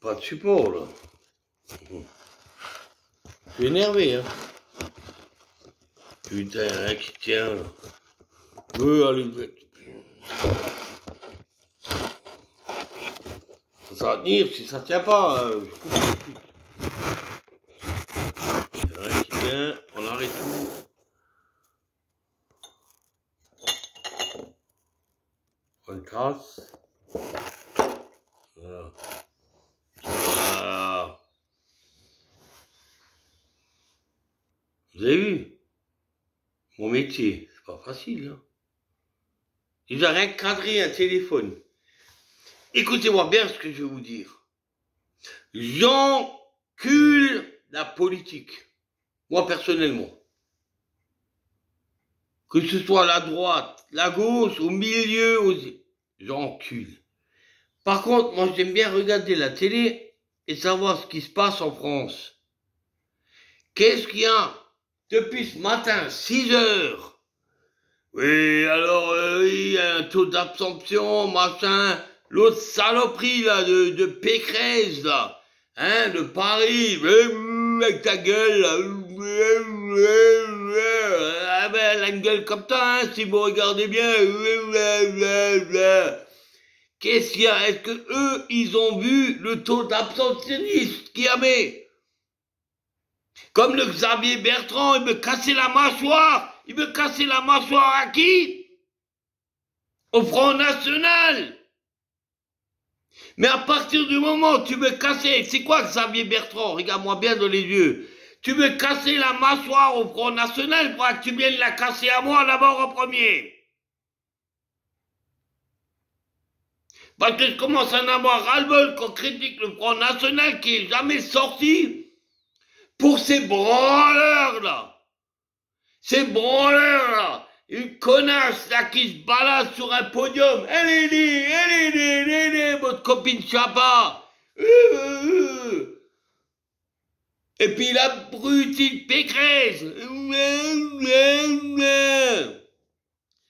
Pas de support, là. Je suis énervé, hein. Putain, hein, qui tient, là. Allez, ça va tenir, si ça tient pas, je coupe tout de suite. Il y en a un qui tient, on arrête tout. On le trace. Voilà. Voilà. Vous avez vu? Mon métier, c'est pas facile, hein. Il a rien cadré un téléphone. Écoutez-moi bien ce que je vais vous dire. J'encule la politique. Moi, personnellement. Que ce soit la droite, la gauche, au milieu, j'encule. Par contre, moi, j'aime bien regarder la télé et savoir ce qui se passe en France. Qu'est-ce qu'il y a depuis ce matin, 6 heures? Oui, alors, il y a un taux d'absorption, machin. L'autre saloperie, là, de Pécresse, là. Hein, de Paris. Avec ta gueule, là. Ah ben, elle a une gueule comme ça, hein, si vous regardez bien. Qu'est-ce qu'il y a? Est-ce que eux, ils ont vu le taux d'absorptionniste qu'il y avait? Comme le Xavier Bertrand, il me cassait la mâchoire. Il me cassait la mâchoire à qui? Au Front National. Mais à partir du moment où tu me cassais, c'est quoi Xavier Bertrand? Regarde-moi bien dans les yeux. Tu me cassais la mâchoire au Front National pour que tu viennes la casser à moi d'abord en premier. Parce que je commence à en avoir ras-le-bol qu'on critique le Front National qui est jamais sorti pour ces branleurs-là. Ces branleurs-là. Une connasse là qui se balade sur un podium. Elle est votre copine Chapa. Et puis l'abruti de Pécresse.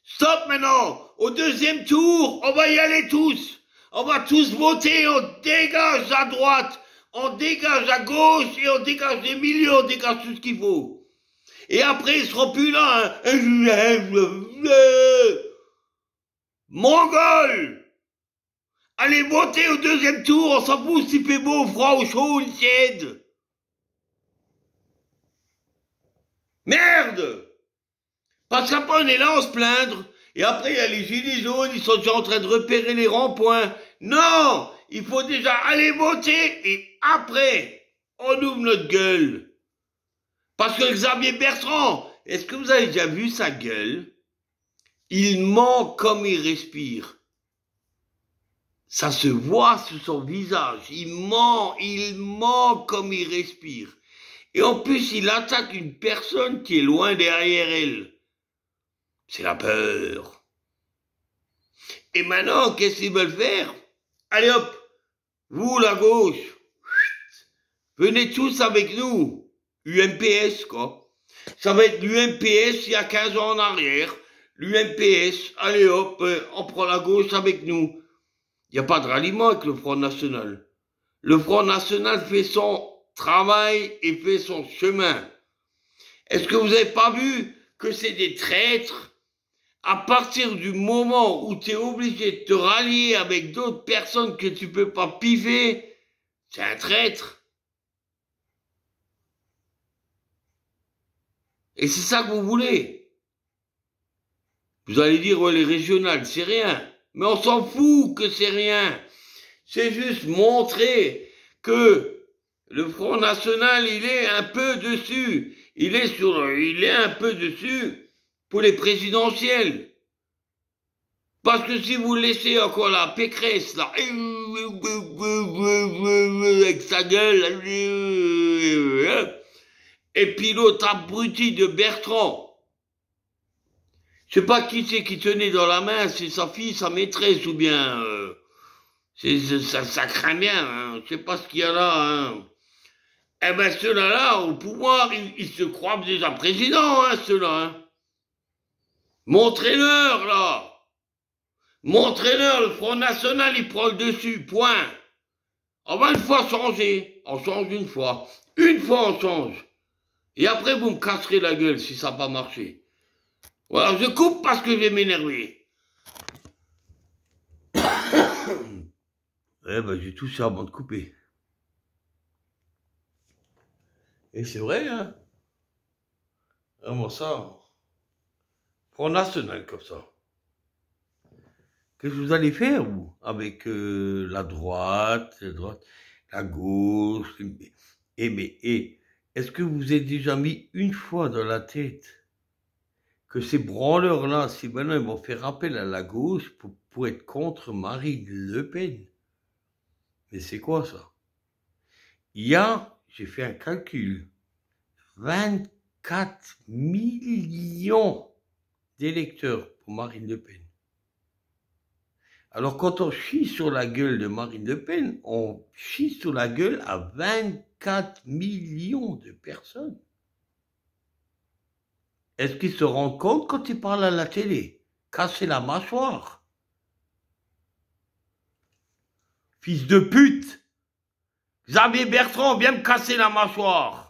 Stop maintenant. Au deuxième tour, on va y aller tous. On va tous voter, on dégage à droite, on dégage à gauche et on dégage les milieux, on dégage tout ce qu'il faut. Et après, ils seront plus là, hein. Mongol! Allez voter au deuxième tour, on s'en fout s'il fait beau, froid ou chaud, une tiède. Merde! Parce qu'après, on est là, on se plaindre. Et après, il y a les gilets jaunes, ils sont déjà en train de repérer les ronds-points. Non! Il faut déjà aller voter et après, on ouvre notre gueule. Parce que Xavier Bertrand, est-ce que vous avez déjà vu sa gueule? Il ment comme il respire. Ça se voit sur son visage. Il ment comme il respire. Et en plus, il attaque une personne qui est loin derrière elle. C'est la peur. Et maintenant, qu'est-ce qu'ils veulent faire? Allez hop, vous la gauche, venez tous avec nous. UMPS, quoi. Ça va être l'UMPS il y a 15 ans en arrière. L'UMPS, allez hop, on prend la gauche avec nous. Il n'y a pas de ralliement avec le Front National. Le Front National fait son travail et fait son chemin. Est-ce que vous n'avez pas vu que c'est des traîtres? À partir du moment où tu es obligé de te rallier avec d'autres personnes que tu peux pas piffer, c'est un traître. Et c'est ça que vous voulez. Vous allez dire, ouais, les régionales, c'est rien. Mais on s'en fout que c'est rien. C'est juste montrer que le Front National, il est un peu dessus. Il est un peu dessus pour les présidentielles. Parce que si vous laissez encore la Pécresse, là, avec sa gueule, et puis l'autre abruti de Bertrand, je sais pas qui c'est qui tenait dans la main, c'est sa fille, sa maîtresse, ou bien, ça craint bien, hein, je sais pas ce qu'il y a là, hein. Eh ben, ceux-là, au pouvoir, ils se croient déjà présidents, hein, ceux-là, hein. Montrez-leur, là. Montrez-leur, le Front National, il prend le dessus, point. On va une fois changer. On change une fois. Une fois, on change. Et après, vous me casserez la gueule si ça n'a pas marché. Voilà, je coupe parce que je vais m'énerver. Eh ben, j'ai tout ça avant de couper. Et c'est vrai, hein. Vraiment ça. Front National comme ça. Qu'est-ce que vous allez faire, vous, avec la droite, la gauche, est-ce que vous vous êtes déjà mis une fois dans la tête que ces branleurs-là, si maintenant ils vont faire appel à la gauche pour être contre Marine Le Pen? Mais c'est quoi ça? J'ai fait un calcul, 24 millions d'électeurs pour Marine Le Pen. Alors quand on chie sur la gueule de Marine Le Pen, on chie sur la gueule à 24 millions de personnes. Est-ce qu'ils se rendent compte quand ils parlent à la télé? Casser la mâchoire. Fils de pute! Xavier Bertrand vient me casser la mâchoire.